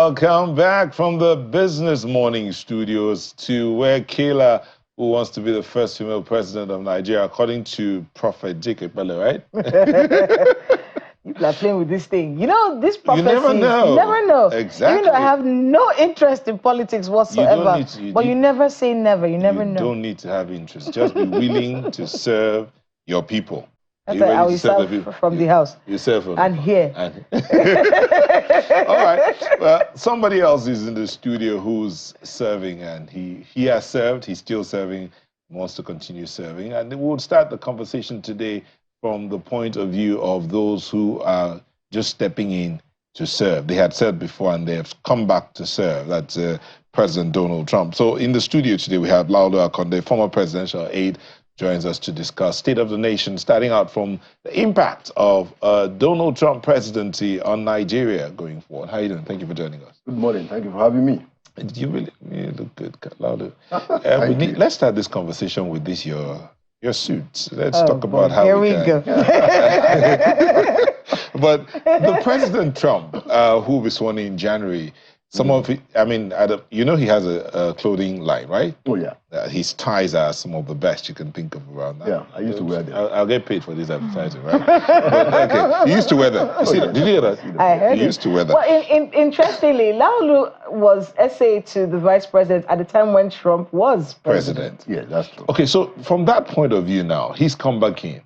Welcome back from the Business Morning studios to where Kayla, who wants to be the first female president of Nigeria, according to Prophet Jacob Bello, right? People are playing with this thing. You know, this prophecy, you never know. You never know. Exactly. Even though I have no interest in politics whatsoever, but you never say never. You never know. You don't need to have interest. Just be willing to serve your people. That's why I will serve from the house. You serve from and here. All right. Well, somebody else is in the studio who's serving, and he has served. He's still serving. Wants to continue serving, and we'll start the conversation today from the point of view of those who are just stepping in to serve. They had served before, and they have come back to serve. That's President Donald Trump. So in the studio today, we have Laulu Akande, former presidential aide, joins us to discuss State of the Nation, starting out from the impact of Donald Trump presidency on Nigeria going forward. How are you doing? Thank you for joining us. Good morning. Thank you for having me. You look good, Laulu. Let's start this conversation with this your suit. Let's talk about how we go. But the President Trump, who will be sworn in January, some of it, I mean, you know, he has a clothing line, right? Oh, yeah. His ties are some of the best you can think of around that. Yeah, I used to wear them. I'll get paid for this advertising, right? But, okay, he used to wear them. Did you hear that? I heard he used to wear them. Well, interestingly, Laulu was SA to the vice president at the time when Trump was president. Yeah, that's true. Okay, so from that point of view now, he's come back in.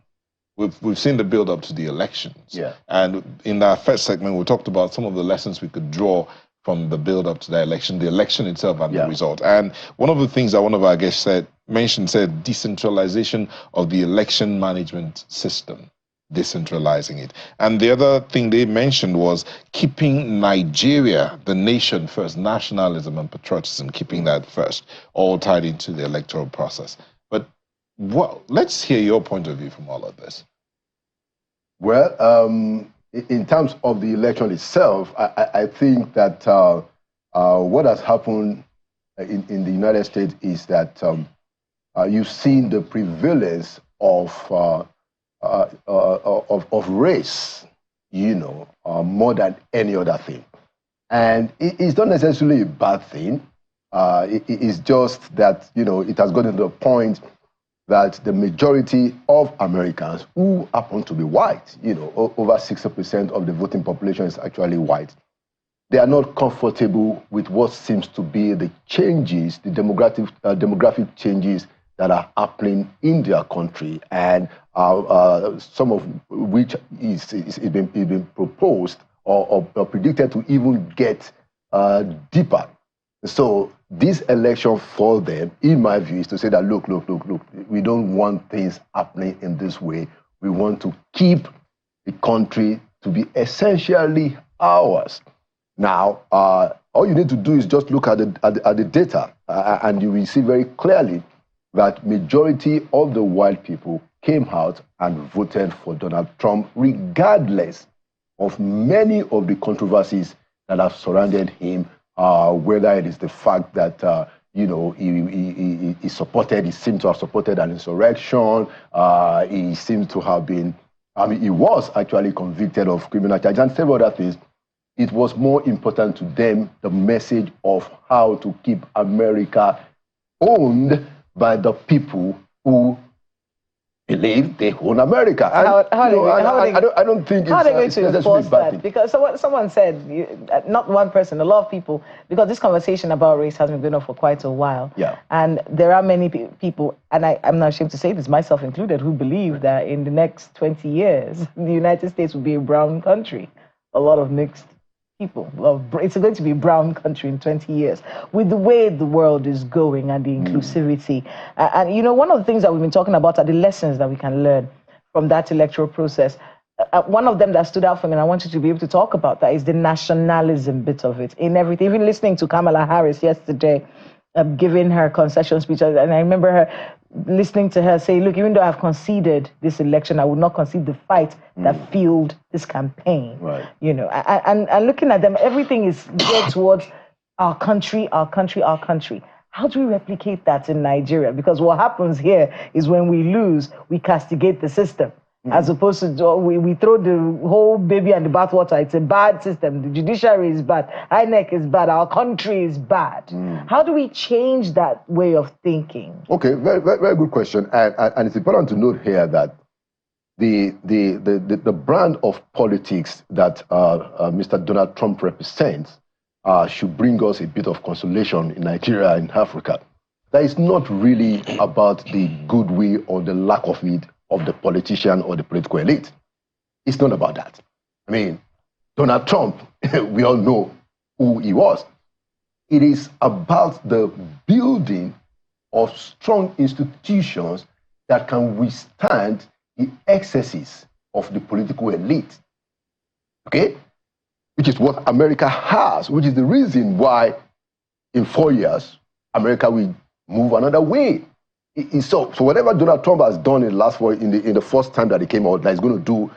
We've seen the build up to the elections. Yeah. And in our first segment, we talked about some of the lessons we could draw from the build up to the election itself and the result. And one of the things that one of our guests mentioned decentralization of the election management system, decentralizing it. And the other thing they mentioned was keeping Nigeria, the nation first, nationalism and patriotism, keeping that first, all tied into the electoral process. But let's hear your point of view from all of this. Well, in terms of the election itself, I think that what has happened in the United States is that you've seen the prevalence of race, you know, more than any other thing. And it's not necessarily a bad thing. It's just that, you know, it has gotten to a point that the majority of Americans who happen to be white, you know, over 60% of the voting population is actually white. They are not comfortable with what seems to be the changes, the demographic changes that are happening in their country, and some of which is been proposed or predicted to even get deeper. So this election for them, in my view, is to say that, look, we don't want things happening in this way. We want to keep the country to be essentially ours. Now, all you need to do is just look at the data, and you will see very clearly that majority of the white people came out and voted for Donald Trump, regardless of many of the controversies that have surrounded him. Whether it is the fact that you know, he seemed to have supported an insurrection. He seems to have been, I mean, he was actually convicted of criminal charges and several other things. It was more important to them, the message of how to keep America owned by the people who believe they own America. And, I don't think how are they going to enforce that? Because someone said, not one person, a lot of people, because this conversation about race has been going on for quite a while. Yeah. And there are many people, and I'm not ashamed to say this, myself included, who believe that in the next 20 years, the United States will be a brown country. A lot of mixed people. It's going to be a brown country in 20 years with the way the world is going and the inclusivity. And, you know, one of the things that we've been talking about are the lessons that we can learn from that electoral process. One of them that stood out for me, and I want you to be able to talk about that, is the nationalism bit of it in everything. Even listening to Kamala Harris yesterday, giving her concession speech, and I remember her listening to her say, look, even though I've conceded this election, I would not concede the fight that fueled this campaign. Right. You know, and looking at them, everything is geared towards our country, our country, our country. How do we replicate that in Nigeria? Because what happens here is when we lose, we castigate the system. as opposed to we throw the whole baby and the bathwater. It's a bad system. The judiciary is bad. INEC is bad. Our country is bad. How do we change that way of thinking? Okay, very, very, very good question. And it's important to note here that the brand of politics that Mr. Donald Trump represents should bring us a bit of consolation in Nigeria and Africa. That is not really about the goodwill or the lack of it of the politician or the political elite. It's not about that. I mean, Donald Trump, we all know who he was. It is about the building of strong institutions that can withstand the excesses of the political elite. Okay? Which is what America has, which is the reason why in 4 years, America will move another way. So whatever Donald Trump has done in the last in the first time that he came out, that he's going to do,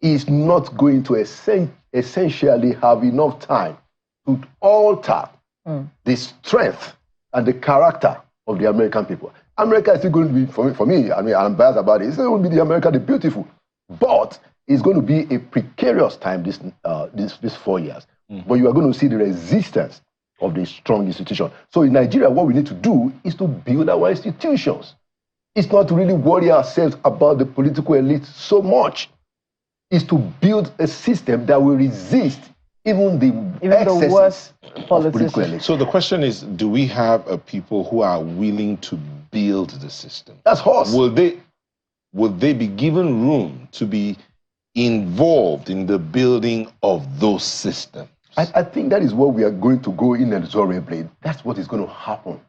is not going to essentially have enough time to alter the strength and the character of the American people. America is still going to be, for me, I mean, I'm biased about it, it's still going to be the America the beautiful, but it's going to be a precarious time this 4 years. But you are going to see the resistance of the strong institution. So in Nigeria, what we need to do is to build our institutions. It's not to really worry ourselves about the political elite so much. It's to build a system that will resist even the worst political elite. So the question is, do we have a people who are willing to build the system? That's horse. Will they be given room to be involved in the building of those systems? I think that is what we are going to go inexorably. That's what is going to happen.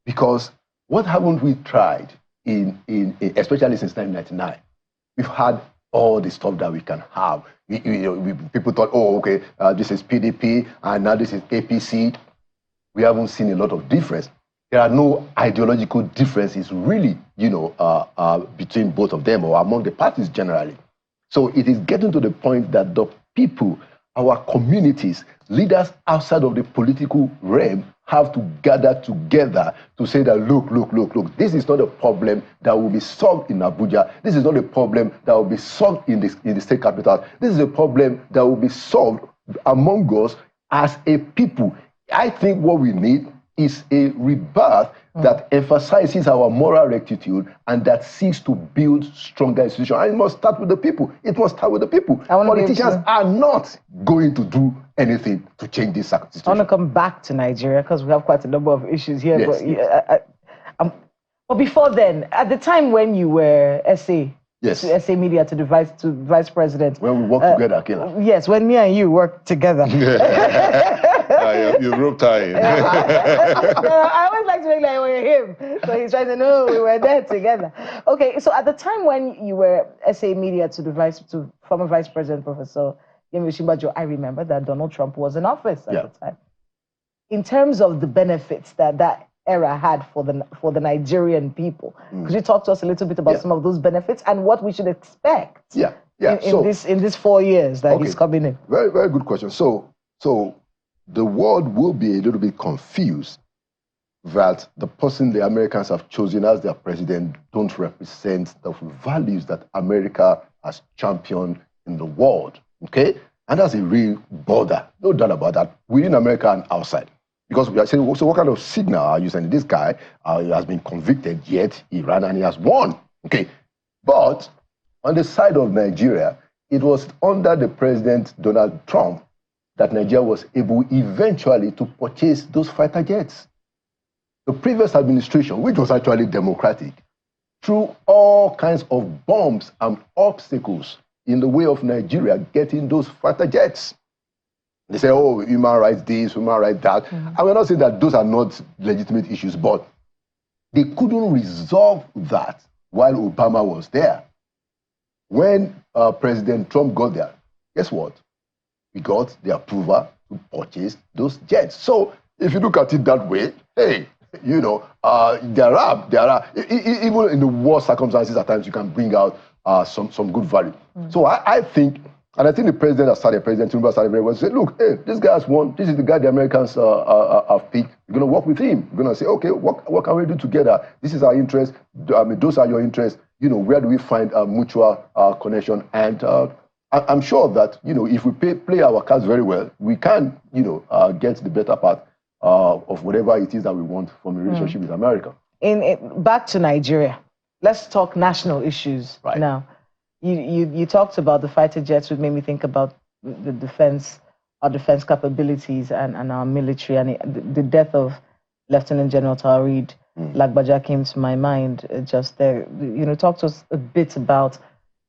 Because what haven't we tried, especially since 1999? We've had all the stuff that we can have. People thought, oh, okay, this is PDP, and now this is APC. We haven't seen a lot of difference. There are no ideological differences really, between both of them or among the parties generally. So it is getting to the point that the people, our communities, leaders outside of the political realm have to gather together to say that, look, this is not a problem that will be solved in Abuja. This is not a problem that will be solved in the state capital. This is a problem that will be solved among us as a people. I think what we need is a rebirth that emphasizes our moral rectitude and that seeks to build stronger institutions. And it must start with the people. It must start with the people. Politicians are not going to do anything to change this situation. I want to come back to Nigeria because we have quite a number of issues here. Yes, but before then, at the time when you were SA, yes, to SA Media, to vice president. When we worked together, Akila. Yes, when me and you worked together. You rope tying. I always like to make like we're him. So he's trying to know we were there together. Okay, so at the time when you were SA Media to former Vice President Professor Yemi Osinbajo, I remember that Donald Trump was in office at the time. In terms of the benefits that era had for the Nigerian people, could you talk to us a little bit about some of those benefits and what we should expect in this 4 years that he's coming in? Very, very good question. So the world will be a little bit confused that the person the Americans have chosen as their president don't represent the values that America has championed in the world, okay? And that's a real border, no doubt about that, within America and outside. Because we are saying, so what kind of signal are you sending? This guy has been convicted, yet he ran and he has won, okay? But on the side of Nigeria, it was under the President Donald Trump that Nigeria was able eventually to purchase those fighter jets. The previous administration, which was actually democratic, threw all kinds of bombs and obstacles in the way of Nigeria getting those fighter jets. They say, oh, human rights this, human rights that. And we're not saying that those are not legitimate issues, but they couldn't resolve that while Obama was there. When President Trump got there, guess what? We got the approval to purchase those jets. So if you look at it that way, hey, there are even in the worst circumstances at times you can bring out some good value. So I think the president that started, President Tinubu started very well, said, look, hey, this guy has won. This is the guy the Americans have picked. We're going to work with him. We're going to say, okay, what can we do together? This is our interest. I mean, those are your interests. where do we find a mutual connection? And I'm sure that, if we play our cards very well, we can, get the better part of whatever it is that we want from a relationship with America. Back to Nigeria. Let's talk national issues now. You talked about the fighter jets, which made me think about the defense, our defense capabilities and our military, and the death of Lieutenant General Taoreed Lagbaja came to my mind just there. Talk to us a bit about,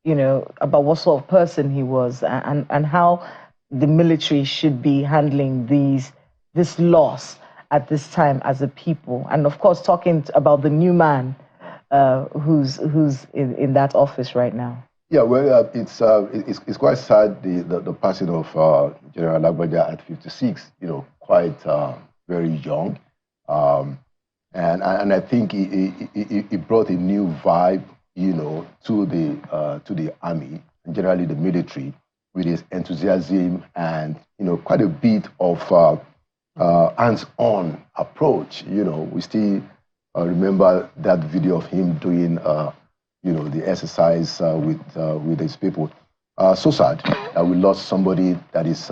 about what sort of person he was and how the military should be handling this loss at this time as a people. And of course, talking about the new man who's in that office right now. Yeah, well, it's quite sad, the passing of General Lagbaja at 56. Quite very young, and I think it brought a new vibe, to the army and generally the military, with his enthusiasm and quite a bit of hands-on approach. We still remember that video of him doing the exercise with his people. So sad that we lost somebody that is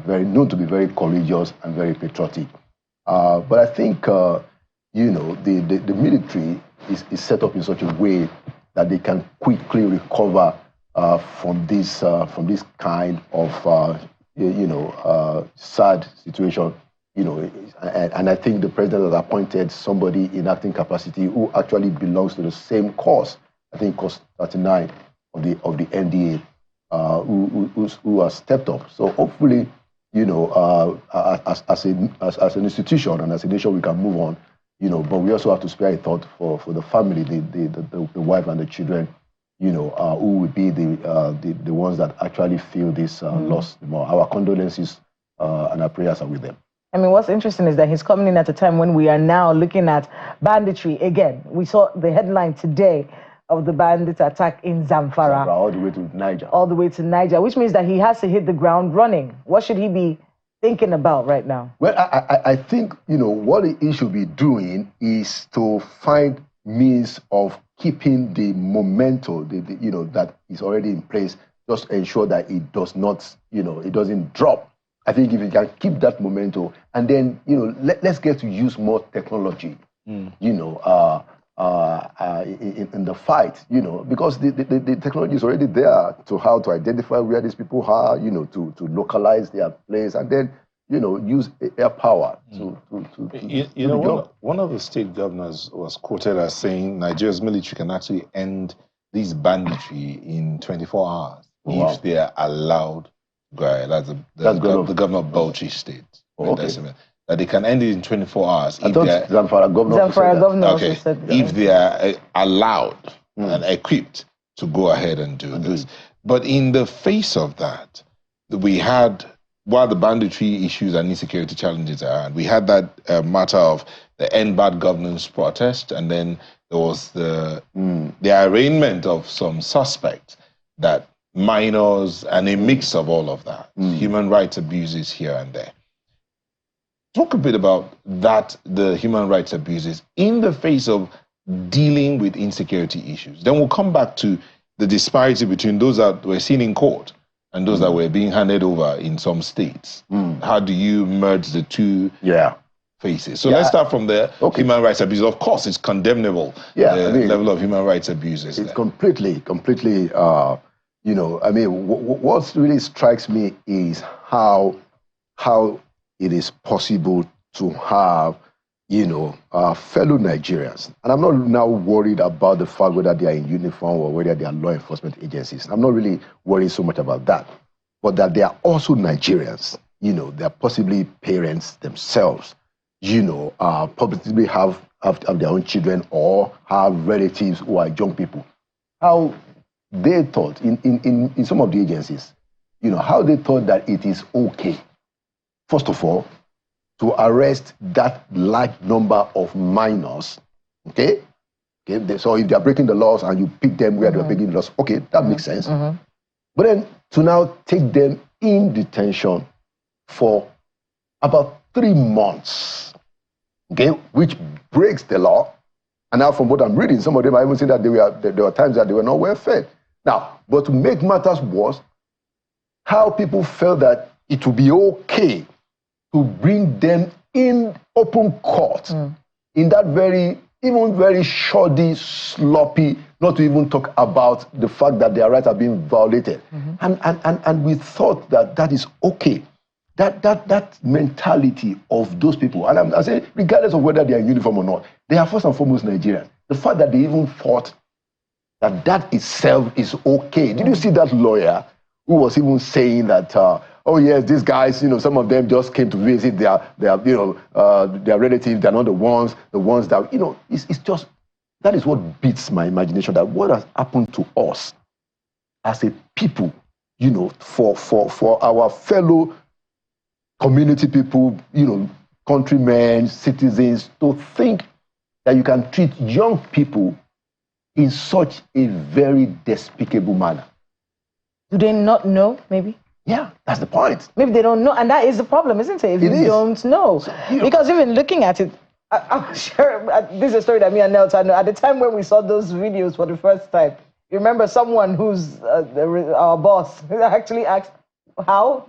very known to be very courageous and very patriotic. But I think the military is set up in such a way that they can quickly recover from this kind of sad situation. And I think the president has appointed somebody in acting capacity who actually belongs to the same cause. I think course 39 of the NDA, who has stepped up. So hopefully, as an institution and as a nation, we can move on. But we also have to spare a thought for the family, the wife and the children, who will be the ones that actually feel this loss more. Our condolences and our prayers are with them. I mean, what's interesting is that he's coming in at a time when we are now looking at banditry again. We saw the headline today of the bandit attack in Zamfara. All the way to Niger. All the way to Niger, which means that he has to hit the ground running. What should he be thinking about right now? Well, I think, what he should be doing is to find means of keeping the momentum, that is already in place, just ensure that it does not, it doesn't drop. I think if you can keep that momentum, and then, let's get to use more technology, in the fight, because the technology is already there to how to identify where these people are, to localize their place, and then, use air power to one of the state governors was quoted as saying Nigeria's military can actually end this banditry in 24 hours if they are allowed to go ahead. That's the governor of Bauchi State. Oh, okay. That they can end it in 24 hours. I thought Zamfara governor okay. said that. If they are allowed and equipped to go ahead and do this. But in the face of that, we had, while the banditry issues and insecurity challenges are, we had that matter of the End Bad Governance protest, and then there was the arraignment of some suspects, that minors, and a mix of all of that, human rights abuses here and there. Talk a bit about that, the human rights abuses in the face of dealing with insecurity issues. Then we'll come back to the disparity between those that were seen in court and those that were being handed over in some states. How do you merge the two faces? So let's start from the human rights abuses. Of course, it's condemnable, the level of human rights abuses. It's completely, what really strikes me is how it is possible to have, fellow Nigerians. And I'm not now worried about the fact whether they are in uniform or whether they are law enforcement agencies. I'm not really worried so much about that. But that they are also Nigerians. They are possibly parents themselves, possibly have their own children or have relatives who are young people. How they thought in some of the agencies, how they thought that it is okay, first of all, to arrest that large number of minors, okay? So if they are breaking the laws and you pick them where they are breaking the laws, okay, that makes sense. But then to now take them in detention for about 3 months, okay, which breaks the law, And now from what I'm reading, some of them are even saying that there were times that they were not well fed. Now, but to make matters worse, how people felt that it would be okay to bring them in open court, in that even very shoddy, sloppy, not to even talk about the fact that their rights are being violated. And we thought that that is okay. That mentality of those people, and I say, regardless of whether they are in uniform or not, they are first and foremost Nigerians. The fact that they even thought that itself is okay. Did you see that lawyer who was even saying that, oh yes, these guys, some of them just came to visit their relatives. They're not the ones that, it's just, that is what beats my imagination, that what has happened to us as a people, for our fellow community people, countrymen, citizens, to think that you can treat young people in such a very despicable manner. Do they not know, maybe? Yeah, that's the point. Maybe they don't know, and that is the problem, isn't it? If you don't know. So, because even looking at it, I'm sure, this is a story that me and Nelta know. At the time when we saw those videos for the first time, you remember someone who's our boss actually asked, how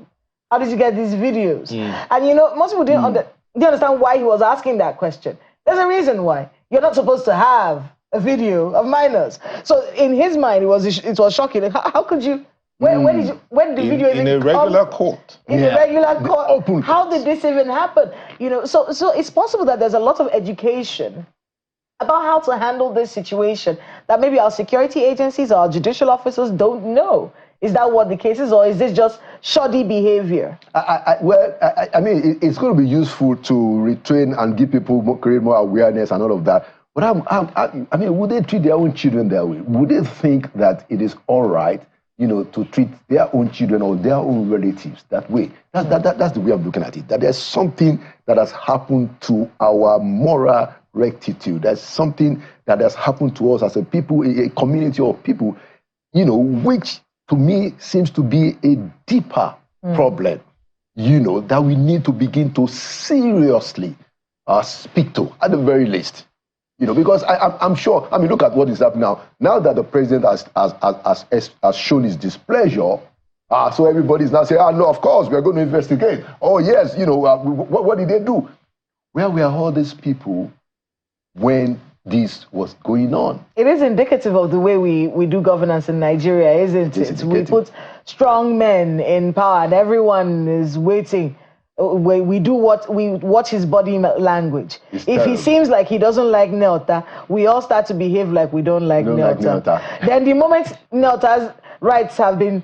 did you get these videos? And most people didn't understand why he was asking that question. There's a reason why. You're not supposed to have a video of minors. So in his mind, it was shocking. Like, how could you? When did the video in a regular court? In a regular court. How did this even happen? So it's possible that there's a lot of education about how to handle this situation that maybe our security agencies or our judicial officers don't know. Is that what the case is, or is this just shoddy behavior? I mean, it's going to be useful to retrain and give people create more awareness and all of that. But I mean, would they treat their own children that way? Would they think that it is all right, to treat their own children or their own relatives that way? That's the way I'm looking at it. That there's something that has happened to our moral rectitude. There's something that has happened to us as a people, a community of people, which to me seems to be a deeper problem, that we need to begin to seriously speak to, at the very least. Because I'm sure, I mean, look at what is happening now. Now that the president has shown his displeasure, so everybody's now saying, no, of course, we're going to investigate. Oh, yes, what did they do? Where were all these people when this was going on? It is indicative of the way we do governance in Nigeria, isn't it? We put strong men in power and everyone is waiting. We watch his body language. If he seems like he doesn't like Nelta, we all start to behave like we don't like Nelta. Then the moment Nelta's rights have been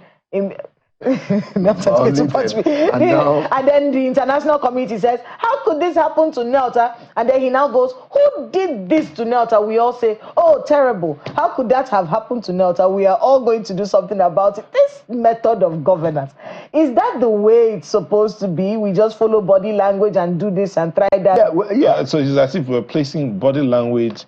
Nelta's going to punch me. And then the international community says, how could this happen to Nelta? And then he now goes, who did this to Nelta? We all say, oh, terrible. How could that have happened to Nelta? We are all going to do something about it. This method of governance, is that the way it's supposed to be? We just follow body language and do this and try that? Yeah, so it's as if we're placing body language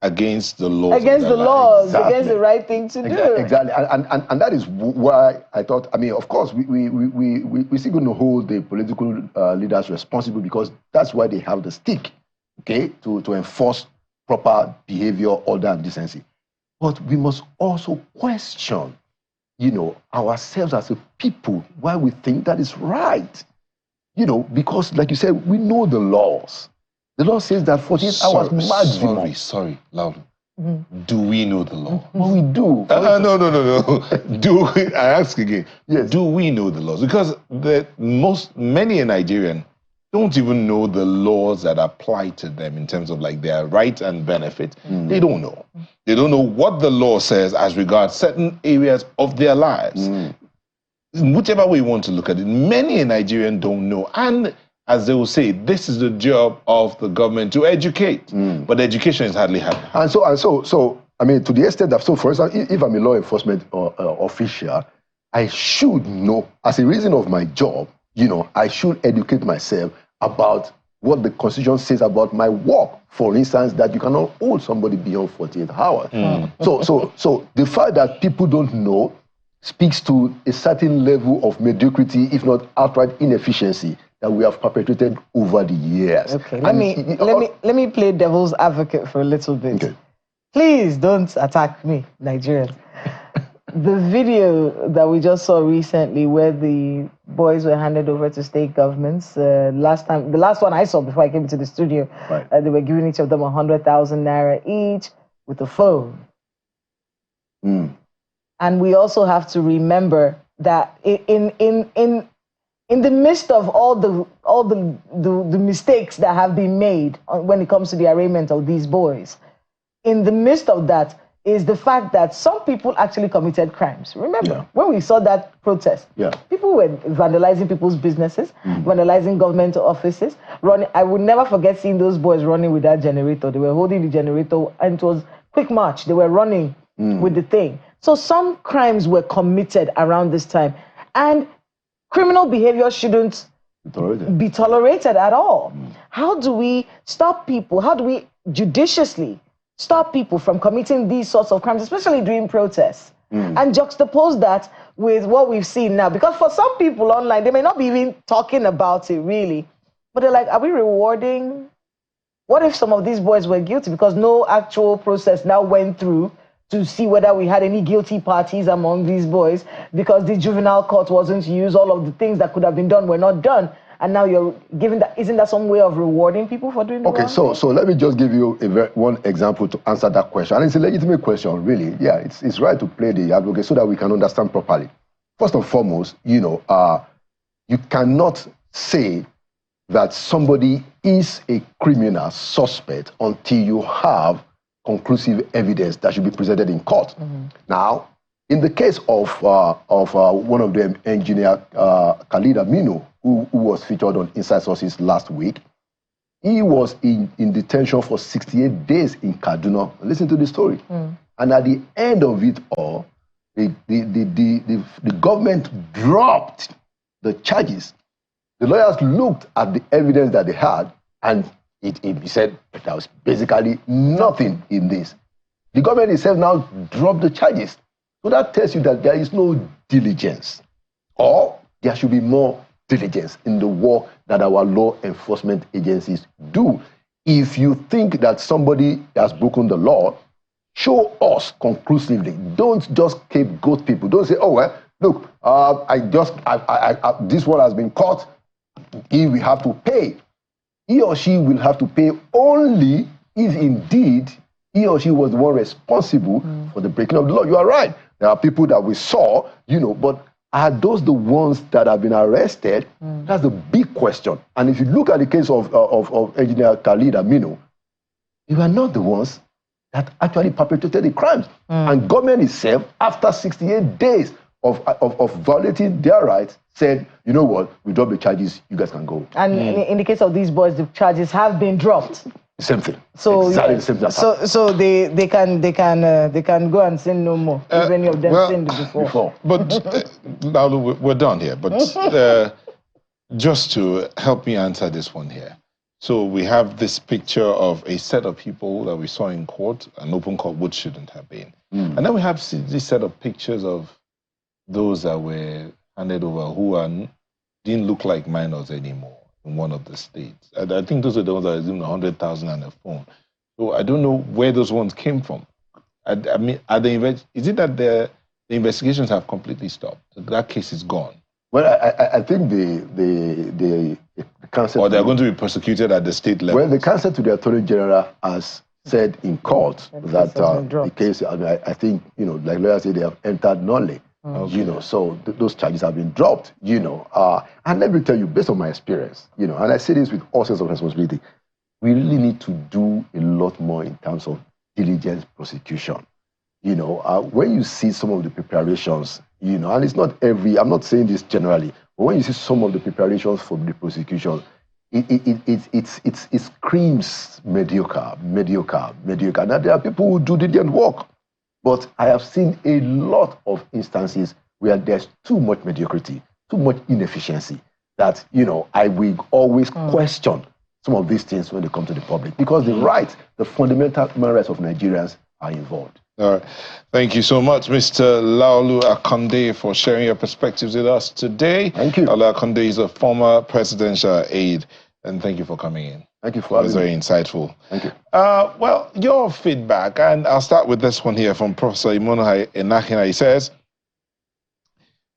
against the laws. Against the laws, against the right thing to do. Exactly, and that is why I thought, I mean, of course, we're still going to hold the political leaders responsible, because that's why they have the stick, okay, to enforce proper behavior, order, and decency. But we must also question, ourselves as a people, why we think that is right. Because, like you said, we know the laws. The law says that 48 hours maximum. Sorry, loud. Do we know the law? Well, we do. No. I ask again. Yes. Do we know the laws? Because many a Nigerian don't even know the laws that apply to them in terms of like their right and benefit. They don't know. They don't know what the law says as regards certain areas of their lives. Whichever way you want to look at it, many a Nigerian don't know. And as they will say, this is the job of the government to educate. But education is hardly happening. And so, I mean, to the extent that, so for example, if I'm a law enforcement official, I should know, as a reason of my job, I should educate myself about what the Constitution says about my work. For instance, that you cannot hold somebody beyond 48 hours. So the fact that people don't know speaks to a certain level of mediocrity, if not outright inefficiency, that we have perpetrated over the years. Okay, let me play devil's advocate for a little bit. Okay. Please don't attack me, Nigerians. The video that we just saw recently where the boys were handed over to state governments, the last one I saw before I came into the studio, Right. They were giving each of them 100,000 naira each with a phone. And we also have to remember that in the midst of all the mistakes that have been made when it comes to the arraignment of these boys, in the midst of that is the fact that some people actually committed crimes. Remember, when we saw that protest, people were vandalizing people's businesses, vandalizing government offices, running. I would never forget seeing those boys running with that generator. They were holding the generator, and it was quick march. They were running with the thing. So some crimes were committed around this time, and criminal behavior shouldn't be tolerated at all. How do we stop people? How do we judiciously stop people from committing these sorts of crimes, especially during protests, and juxtapose that with what we've seen now? Because for some people online, they may not be even talking about it really, but they're like, are we rewarding? What if some of these boys were guilty because no actual process now went through to see whether we had any guilty parties among these boys because the juvenile court wasn't used, all of the things that could have been done were not done. And now you're giving that, isn't that some way of rewarding people for doing the wrong thing? So let me just give you one example to answer that question. And it's a legitimate question, really. Yeah, it's right to play the advocate so that we can understand properly. First and foremost, you cannot say that somebody is a criminal suspect until you have conclusive evidence that should be presented in court. Now, in the case of one of them, engineer Khalid Aminu, who was featured on Inside Sources last week, he was in detention for 68 days in Kaduna. Listen to the story. And at the end of it all, the government dropped the charges. The lawyers looked at the evidence that they had, and he said there was basically nothing in this. The government itself now dropped the charges. So that tells you that there is no diligence, or there should be more diligence in the work that our law enforcement agencies do. If you think that somebody has broken the law, show us conclusively. Don't just scapegoat people. Don't say, oh, well, look, this one has been caught. He will have to pay. He or she will have to pay only if indeed he or she was the one responsible for the breaking of the law. You are right. There are people that we saw, but are those the ones that have been arrested? That's the big question. And if you look at the case of Engineer Khalid Aminu, you are not the ones that actually perpetrated the crimes. And government itself, after 68 days of violating their rights, said, you know what, we drop the charges, you guys can go. And in the case of these boys, the charges have been dropped. Same thing. So exactly the same thing. So they can go and sin no more if any of them sinned before. But now we're done here. But just to help me answer this one here. So we have this picture of a set of people that we saw in court, an open court, which shouldn't have been. And then we have this set of pictures of those that were handed over who didn't look like minors anymore in one of the states. And I think those are the ones that are given 100,000 and a phone. So I don't know where those ones came from. I mean, is it that the investigations have completely stopped? That case is gone. Well, I think the counsel... Or they're going to be prosecuted at the state level. Well, the counsel to the Attorney General has said in court that the case, I think, like lawyers say, they have entered nullly. So those charges have been dropped, and let me tell you, based on my experience, and I say this with all sense of responsibility, we really need to do a lot more in terms of diligence prosecution. When you see some of the preparations, and it's not I'm not saying this generally, but when you see some of the preparations for the prosecution, it screams mediocre. Now, there are people who do diligent work. But I have seen a lot of instances where there's too much mediocrity, too much inefficiency, that, I will always question some of these things when they come to the public, because the fundamental human rights of Nigerians are involved. All right. Thank you so much, Mr. Laolu Akande, for sharing your perspectives with us today. Thank you. Laolu Akande is a former presidential aide, and thank you for coming in. Thank you for having me. It was very insightful. Thank you. Well, your feedback, and I'll start with this one here from Professor Imono Enahina. He says,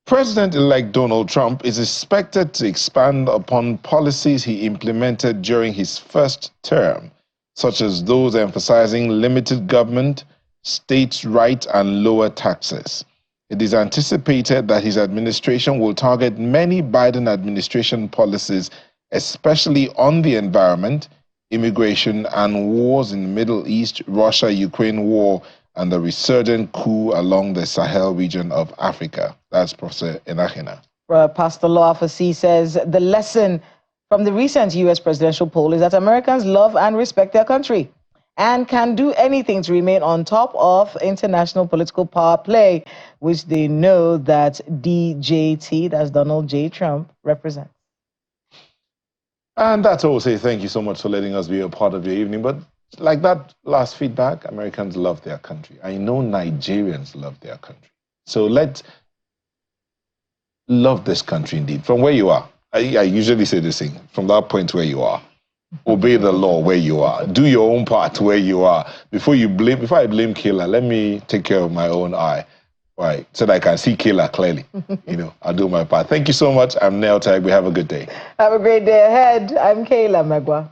President-elect Donald Trump is expected to expand upon policies he implemented during his first term, such as those emphasizing limited government, states' rights, and lower taxes. It is anticipated that his administration will target many Biden administration policies, especially on the environment, immigration, and wars in the Middle East, Russia-Ukraine war, and the resurgent coup along the Sahel region of Africa. That's Professor Enahina. Pastor Loafasi says the lesson from the recent U.S. presidential poll is that Americans love and respect their country and can do anything to remain on top of international political power play, which they know that DJT, that's Donald J. Trump, represents. And that's all. Say thank you so much for letting us be a part of your evening. But like that last feedback, Americans love their country. I know Nigerians love their country. So let's love this country indeed. From where you are, I usually say this thing, from that point where you are. Obey the law where you are. Do your own part where you are. Before I blame Kayla, let me take care of my own eye. Right, so that I can see Kayla clearly. I'll do my part. Thank you so much. I'm Neil Tag. We have a good day. Have a great day ahead. I'm Kayla Magwa.